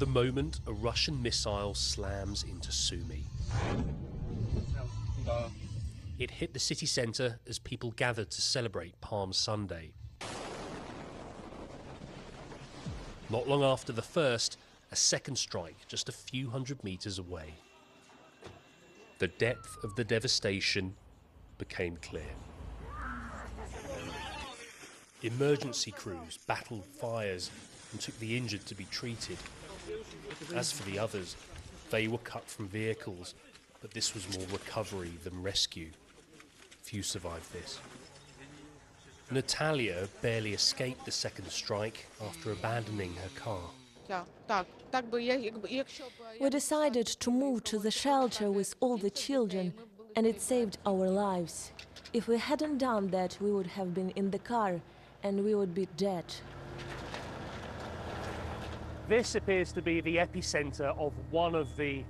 The moment a Russian missile slams into Sumi. It hit the city centre as people gathered to celebrate Palm Sunday. Not long after the first, a second strike just a few hundred metres away. The depth of the devastation became clear. Emergency crews battled fires and took the injured to be treated. As for the others, they were cut from vehicles, but this was more recovery than rescue. Few survived this. Natalia barely escaped the second strike after abandoning her car. We decided to move to the shelter with all the children, and it saved our lives. If we hadn't done that, we would have been in the car, and we would be dead. This appears to be the epicenter of one of the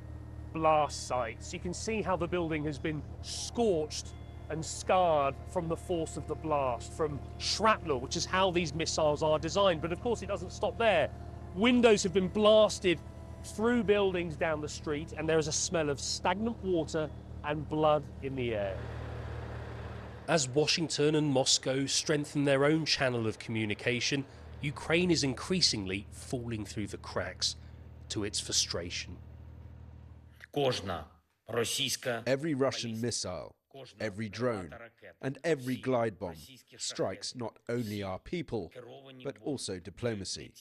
blast sites. You can see how the building has been scorched and scarred from the force of the blast, from shrapnel, which is how these missiles are designed. But of course it doesn't stop there. Windows have been blasted through buildings down the street, and there is a smell of stagnant water and blood in the air. As Washington and Moscow strengthen their own channel of communication, Ukraine is increasingly falling through the cracks, to its frustration. Every Russian missile, every drone, and every glide bomb strikes not only our people, but also diplomacy,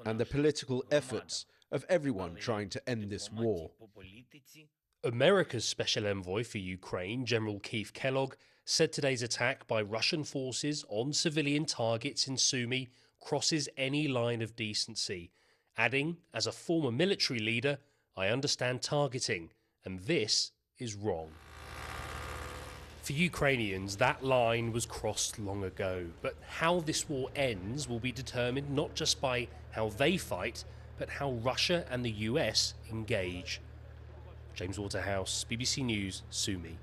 and the political efforts of everyone trying to end this war. America's Special Envoy for Ukraine, General Keith Kellogg, said today's attack by Russian forces on civilian targets in Sumi crosses any line of decency, adding, as a former military leader, I understand targeting, and this is wrong. For Ukrainians, that line was crossed long ago, but how this war ends will be determined not just by how they fight, but how Russia and the US engage. James Waterhouse, BBC News, Sumi.